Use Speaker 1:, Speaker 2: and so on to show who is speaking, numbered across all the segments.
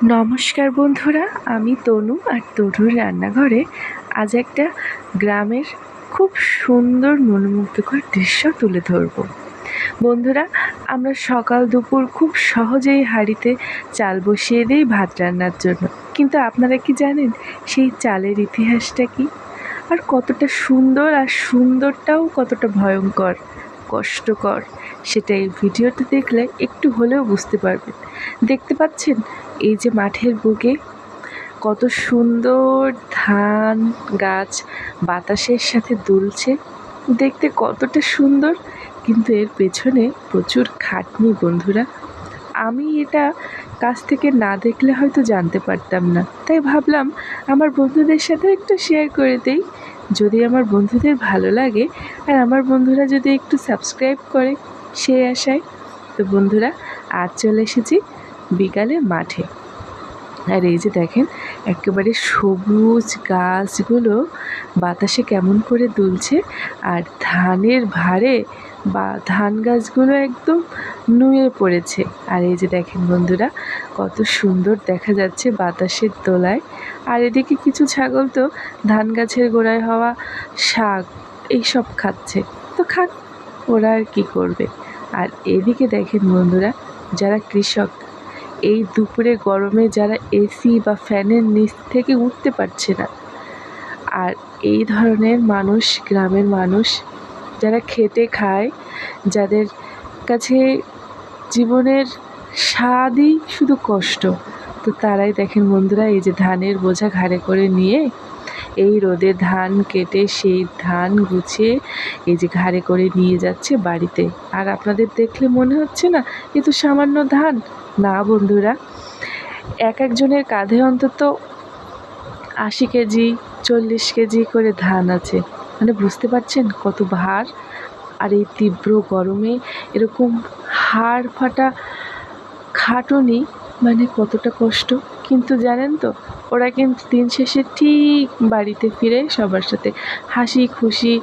Speaker 1: নমস্কার বন্ধুরা, আমি তনু আর তনুর রান্নাঘরে আজ একটা গ্রামের খুব সুন্দর মনোমুগ্ধকর দৃশ্য তুলে ধরব। বন্ধুরা, আমরা সকাল দুপুর খুব সহজেই হাঁড়িতে চাল বসিয়ে দিই ভাত রান্নার জন্য, কিন্তু আপনারা কি জানেন সেই চালের ইতিহাসটা কি? আর কতটা সুন্দর, আর সুন্দরটাও কতটা ভয়ঙ্কর, কষ্টকর, সেটা এই ভিডিওটা দেখলে একটু হলেও বুঝতে পারবেন। দেখতে পাচ্ছেন এই যে মাঠের বুকে কত সুন্দর ধান গাছ বাতাসের সাথে দুলছে, দেখতে কতটা সুন্দর, কিন্তু এর পেছনে প্রচুর খাটনি বন্ধুরা। আমি এটা কাছ থেকে না দেখলে হয়তো জানতে পারতাম না, তাই ভাবলাম আমার বন্ধুদের সাথে একটু শেয়ার করে দেই। যদি আমার বন্ধুদের ভালো লাগে আর আমার বন্ধুরা যদি একটু সাবস্ক্রাইব করে, সেই আশায়। তো বন্ধুরা, আজ চলে এসেছি বিকালে মাঠে। আর এই যে দেখেন একেবারে সবুজ গাছগুলো বাতাসে কেমন করে দুলছে, আর ধানের ভারে বা ধান গাছগুলো একদম নুয়ে পড়েছে। আর এই যে দেখেন বন্ধুরা, কত সুন্দর দেখা যাচ্ছে বাতাসের দোলায়। আর এদিকে কিছু ছাগল তো ধান গাছের গোড়ায় হওয়া শাক এইসব খাচ্ছে। তো খাক, ওরা আর কী করবে। আর এদিকে দেখেন বন্ধুরা, যারা কৃষক এই দুপুরে গরমে যারা এসি বা ফ্যানের নিচ থেকে উঠতে পারছে না, আর এই ধরনের মানুষ, গ্রামের মানুষ যারা খেটে খায়, যাদের কাছে জীবনের স্বাদই শুধু কষ্ট, তো তারাই দেখেন বন্ধুরা এই যে ধানের বোঝা ঘাড়ে করে নিয়ে এই রোদে ধান কেটে সেই ধান গুছিয়ে এই যে ঘাড়ে করে নিয়ে যাচ্ছে বাড়িতে। আর আপনাদের দেখলে মনে হচ্ছে না এ তো সামান্য ধান? না বন্ধুরা, এক একজনের কাঁধে অন্তত 80 কেজি 40 কেজি করে ধান আছে। মানে বুঝতে পারছেন কত ভার। আর এই তীব্র গরমে এরকম হাড় ফাটা খাটুনি, মানে কতটা কষ্ট। কিন্তু জানেন তো, ওরা কিন্তু দিন শেষে ঠিক বাড়িতে ফিরে সবার সাথে হাসি খুশি।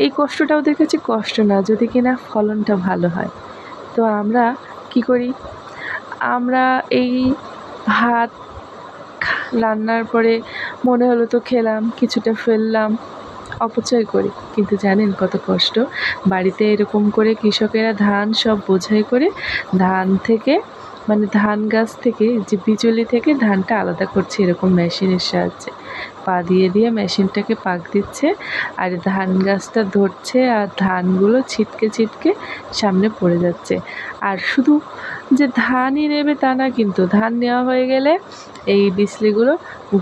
Speaker 1: এই কষ্টটা ওদের কাছে কষ্ট না, যদি কিনা ফলনটা ভালো হয়। তো আমরা কি করি? আমরা এই ভাত রান্নার পরে মনে হলো তো খেলাম, কিছুটা ফেললাম, অপচয় করি। কিন্তু জানেন কত কষ্ট? বাড়িতে এরকম করে কৃষকেরা ধান সব বোঝাই করে ধান থেকে, মানে ধান গাছ থেকে যে বিচুলি থেকে ধানটা আলাদা করছে এরকম মেশিনের সাহায্যে। পা দিয়ে দিয়ে মেশিনটাকে পাক দিচ্ছে, আর ধান গাছটা ধরছে, আর ধানগুলো ছিটকে ছিটকে সামনে পড়ে যাচ্ছে। আর শুধু যে ধানই নেবে তা না, কিন্তু ধান নেওয়া হয়ে গেলে এই বিচলিগুলো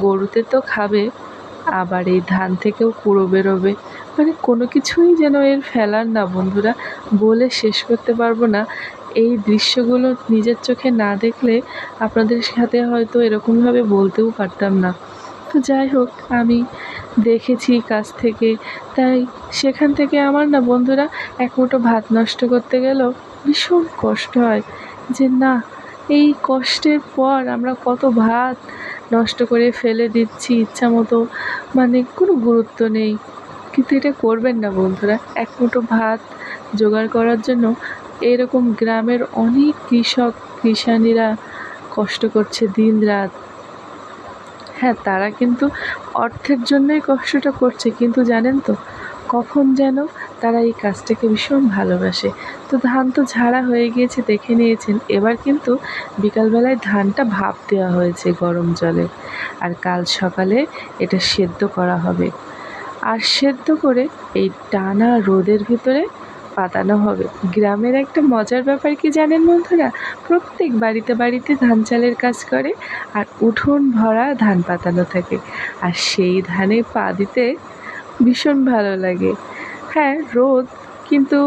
Speaker 1: গরুতে তো খাবে, আবার এই ধান থেকেও কুড়ো বেরোবে। মানে কোনো কিছুই যেন এর ফেলার না বন্ধুরা, বলে শেষ করতে পারবো না। এই দৃশ্যগুলো নিজের চোখে না দেখলে আপনাদের সাথে হয়তো এরকমভাবে বলতেও পারতাম না। তো যাই হোক, আমি দেখেছি কাছ থেকে, তাই সেখান থেকে আমার না বন্ধুরা এক মুঠো ভাত নষ্ট করতে গেলেও ভীষণ কষ্ট হয়। যে না, এই কষ্টের পর আমরা কত ভাত নষ্ট করে ফেলে দিচ্ছি ইচ্ছা মতো, মানে কোনো গুরুত্ব নেই। কিন্তু এটা করবেন না বন্ধুরা। এক মুঠো ভাত জোগাড় করার জন্য এরকম গ্রামের অনেক কৃষক কৃষানীরা কষ্ট করছে দিন রাত। হ্যাঁ, তারা কিন্তু অর্থের জন্যই কষ্টটা করছে, কিন্তু জানেন তো কখন যেন তারা এই কাজটাকে ভীষণ ভালোবাসে। তো ধান তো ঝাড়া হয়ে গিয়েছে, দেখে নিয়েছেন। এবার কিন্তু বিকালবেলায় ধানটা ভাপ দেওয়া হয়েছে গরম জলে, আর কাল সকালে এটা সেদ্ধ করা হবে। আর সেদ্ধ করে এই টানা রোদের ভিতরে পাতানো হবে। গ্রামের একটা মজার ব্যাপার কি জানেন বন্ধুরা? প্রত্যেক বাড়িতে বাড়িতে ধান চালের কাজ করে, আর উঠোন ভরা ধান পাতানো থাকে। আর সেই ধানে পা দিতে ভীষণ ভালো লাগে। হ্যাঁ, রোদ, কিন্তু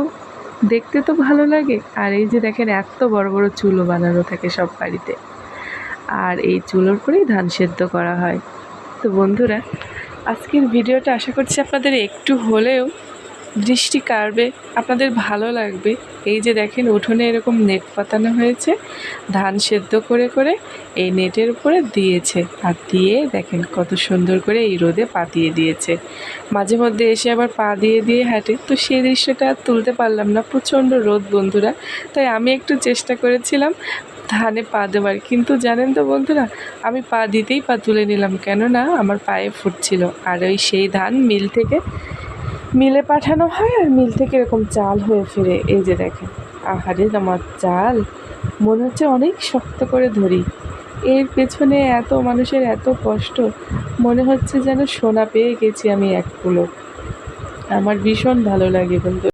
Speaker 1: দেখতে তো ভালো লাগে। আর এই যে দেখেন এত বড় বড় চুলো বানানো থাকে সব বাড়িতে, আর এই চুলোর করেই ধান সেদ্ধ করা হয়। তো বন্ধুরা, আজকের ভিডিওটা আশা করছি আপনাদের একটু হলেও দৃষ্টি কাড়বে, আপনাদের ভালো লাগবে। এই যে দেখেন উঠোনে এরকম নেট পাতানো হয়েছে, ধান সেদ্ধ করে করে এই নেটের উপরে দিয়েছে, আর দিয়ে দেখেন কত সুন্দর করে এই রোদে পাতিয়ে দিয়েছে। মাঝে মধ্যে এসে আবার পা দিয়ে দিয়ে হাঁটে, তো সেই দৃশ্যটা আর তুলতে পারলাম না, প্রচণ্ড রোদ বন্ধুরা। তাই আমি একটু চেষ্টা করেছিলাম ধানে পা দেওয়ার, কিন্তু জানেন তো বন্ধুরা, আমি পা দিতেই পা তুলে নিলাম, কেননা আমার পায়ে ফুটছিল। আর ওই সেই ধান মিলে পাঠানো হয়, আর মিল থেকে এরকম চাল হয়ে ফিরে। এই যে দেখেন, আহারে আমার চাল মনে হচ্ছে অনেক শক্ত করে ধরি। এর পেছনে এত মানুষের এত কষ্ট, মনে হচ্ছে যেন সোনা পেয়ে গেছি আমি এক কুলো। আমার ভীষণ ভালো লাগে বন্ধু।